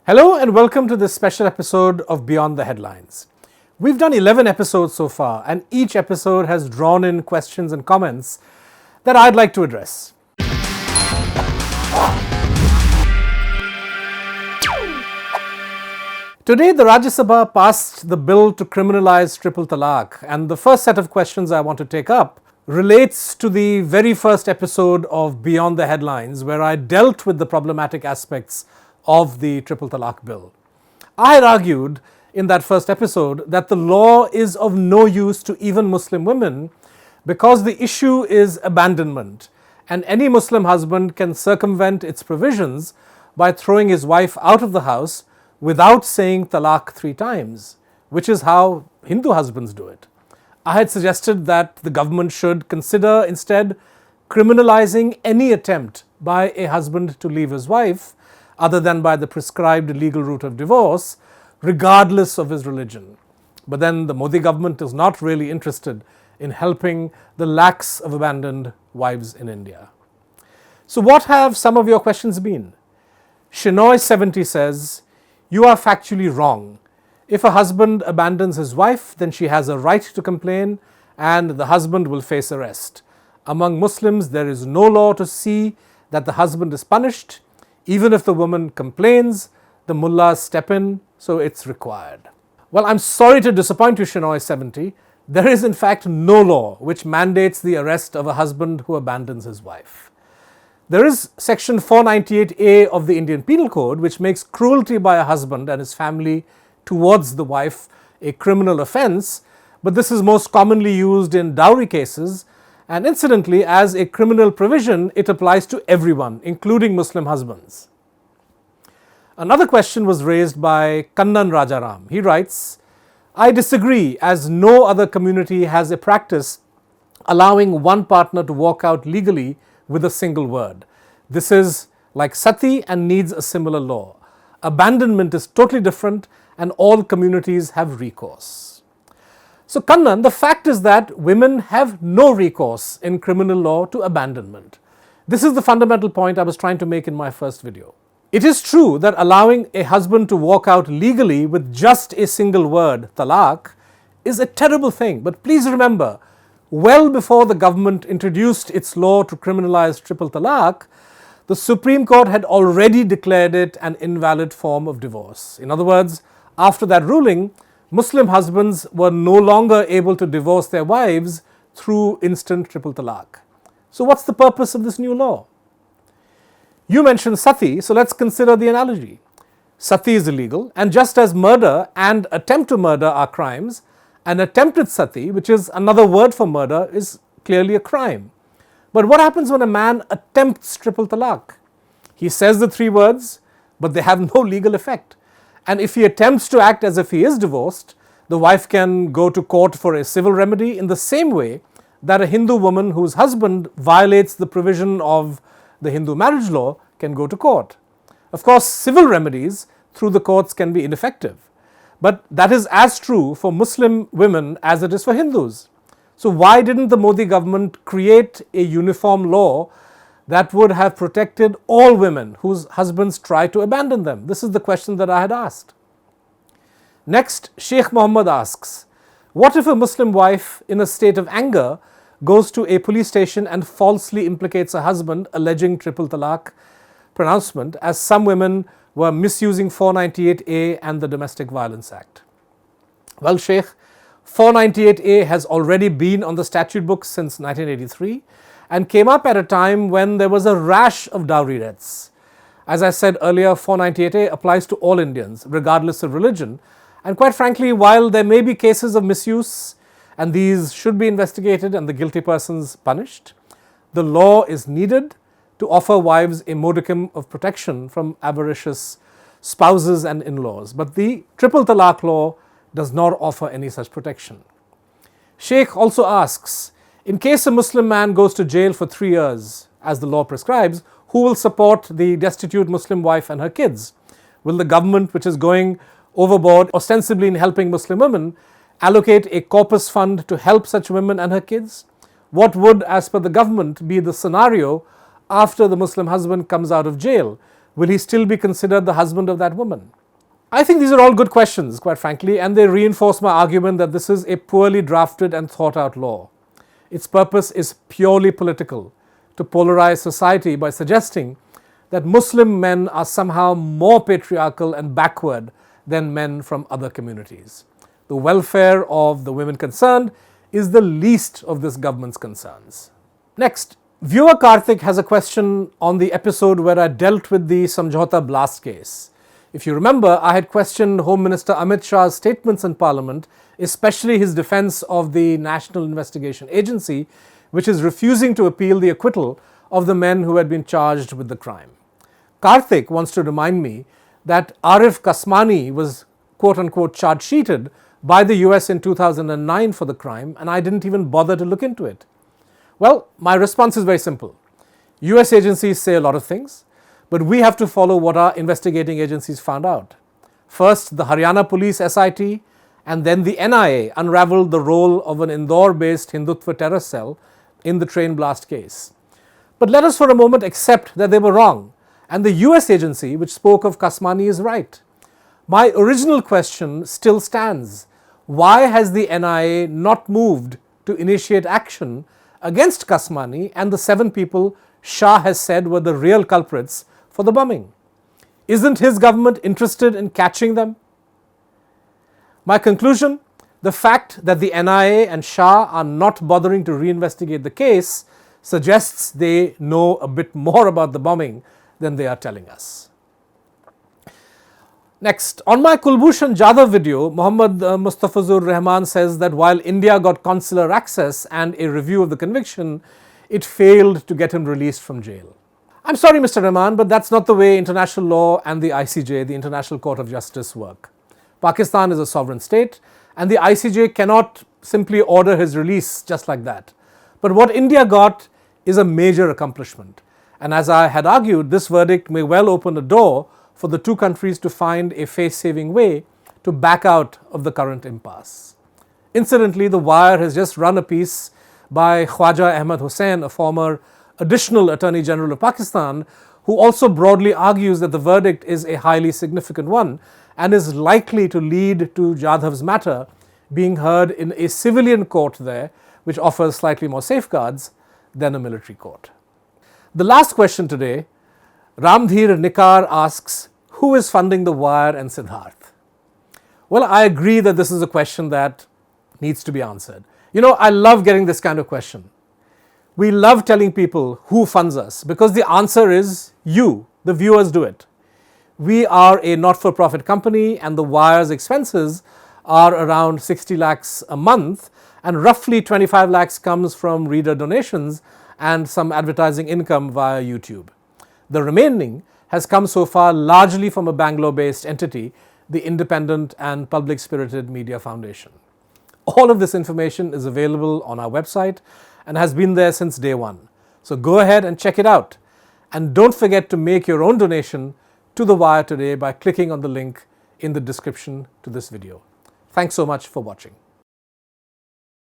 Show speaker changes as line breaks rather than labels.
Hello and welcome to this special episode of Beyond the Headlines. We've done 11 episodes so far, and each episode has drawn in questions and comments that I'd like to address. Today, the Rajya Sabha passed the bill to criminalise Triple Talaq, and the first set of questions I want to take up relates to the very first episode of Beyond the Headlines, where I dealt with the problematic aspects of the Triple Talaq Bill. I had argued in that first episode that the law is of no use to even Muslim women because the issue is abandonment, and any Muslim husband can circumvent its provisions by throwing his wife out of the house without saying talaq 3 times, which is how Hindu husbands do it. I had suggested that the government should consider instead criminalizing any attempt by a husband to leave his wife other than by the prescribed legal route of divorce, regardless of his religion. But then the Modi government is not really interested in helping the lakhs of abandoned wives in India. So what have some of your questions been? Shinoy70 says, "You are factually wrong. If a husband abandons his wife, then she has a right to complain and the husband will face arrest. Among Muslims, there is no law to see that the husband is punished. Even if the woman complains, the mullahs step in, so it's required." Well, I'm sorry to disappoint you, Shinoy70. There is in fact no law which mandates the arrest of a husband who abandons his wife. There is section 498A of the Indian Penal Code, which makes cruelty by a husband and his family towards the wife a criminal offence, but this is most commonly used in dowry cases, and incidentally, as a criminal provision, it applies to everyone, including Muslim husbands. Another question was raised by Kannan Rajaram. He writes, "I disagree, as no other community has a practice allowing one partner to walk out legally with a single word. This is like sati and needs a similar law. Abandonment is totally different and all communities have recourse." So Kannan, the fact is that women have no recourse in criminal law to abandonment. This is the fundamental point I was trying to make in my first video. It is true that allowing a husband to walk out legally with just a single word, talaq, is a terrible thing. But please remember, well before the government introduced its law to criminalize triple talaq, the Supreme Court had already declared it an invalid form of divorce. In other words, after that ruling, Muslim husbands were no longer able to divorce their wives through instant triple talaq. So what's the purpose of this new law? You mentioned sati, so let's consider the analogy. Sati is illegal, and just as murder and attempt to murder are crimes, an attempted sati, which is another word for murder, is clearly a crime. But what happens when a man attempts triple talaq? He says the 3 words, but they have no legal effect. And if he attempts to act as if he is divorced, the wife can go to court for a civil remedy in the same way that a Hindu woman whose husband violates the provision of the Hindu marriage law can go to court. Of course, civil remedies through the courts can be ineffective, but that is as true for Muslim women as it is for Hindus. So why didn't the Modi government create a uniform law that would have protected all women whose husbands try to abandon them? This is the question that I had asked. Next, Sheikh Mohammed asks, what if a Muslim wife in a state of anger goes to a police station and falsely implicates a husband alleging triple talaq pronouncement, as some women were misusing 498A and the Domestic Violence Act? Well, Sheikh, 498A has already been on the statute books since 1983 and came up at a time when there was a rash of dowry deaths. As I said earlier, 498A applies to all Indians, regardless of religion. And quite frankly, while there may be cases of misuse, and these should be investigated and the guilty persons punished, the law is needed to offer wives a modicum of protection from avaricious spouses and in-laws. But the triple talaq law does not offer any such protection. Sheikh also asks, in case a Muslim man goes to jail for 3 years, as the law prescribes, who will support the destitute Muslim wife and her kids? Will the government, which is going overboard ostensibly in helping Muslim women, allocate a corpus fund to help such women and her kids? What would, as per the government, be the scenario after the Muslim husband comes out of jail? will he still be considered the husband of that woman? I think these are all good questions, quite frankly, and they reinforce my argument that this is a poorly drafted and thought out law. Its purpose is purely political, to polarize society by suggesting that Muslim men are somehow more patriarchal and backward than men from other communities. The welfare of the women concerned is the least of this government's concerns. Next, viewer Karthik has a question on the episode where I dealt with the Samjhauta blast case. If you remember, I had questioned Home Minister Amit Shah's statements in Parliament, especially his defence of the National Investigation Agency, which is refusing to appeal the acquittal of the men who had been charged with the crime. Karthik wants to remind me that Arif Kasmani was quote-unquote charge-sheeted by the US in 2009 for the crime, and I didn't even bother to look into it. Well, my response is very simple. US agencies say a lot of things, but we have to follow what our investigating agencies found out. First, the Haryana Police SIT and then the NIA unravelled the role of an Indore-based Hindutva terror cell in the train blast case. But let us for a moment accept that they were wrong, and the US agency which spoke of Kasmani is right. My original question still stands. Why has the NIA not moved to initiate action against Kasmani and the 7 people Shah has said were the real culprits for the bombing? Isn't his government interested in catching them? My conclusion, the fact that the NIA and Shah are not bothering to reinvestigate the case suggests they know a bit more about the bombing than they are telling us. Next, on my Kulbhushan Jadhav video, Mohammad Mustafazur Rahman says that while India got consular access and a review of the conviction, it failed to get him released from jail. I'm sorry, Mr. Rahman, but that's not the way international law and the ICJ, the International Court of Justice, work. Pakistan is a sovereign state, and the ICJ cannot simply order his release just like that. But what India got is a major accomplishment. And as I had argued, this verdict may well open a door for the two countries to find a face-saving way to back out of the current impasse. Incidentally, The Wire has just run a piece by Khwaja Ahmad Hussain, a former additional Attorney General of Pakistan, who also broadly argues that the verdict is a highly significant one and is likely to lead to Jadhav's matter being heard in a civilian court there, which offers slightly more safeguards than a military court. The last question today, Ramdhir Nikar asks, who is funding The Wire and Siddharth? Well, I agree that this is a question that needs to be answered. You know, I love getting this kind of question. We love telling people who funds us because the answer is you, the viewers, do it. We are a not-for-profit company and The Wire's expenses are around 60 lakhs a month and roughly 25 lakhs comes from reader donations and some advertising income via YouTube. The remaining has come so far largely from a Bangalore-based entity, the Independent and Public-Spirited Media Foundation. All of this information is available on our website and has been there since day one. So go ahead and check it out. And don't forget to make your own donation to The Wire today by clicking on the link in the description to this video. Thanks so much for watching.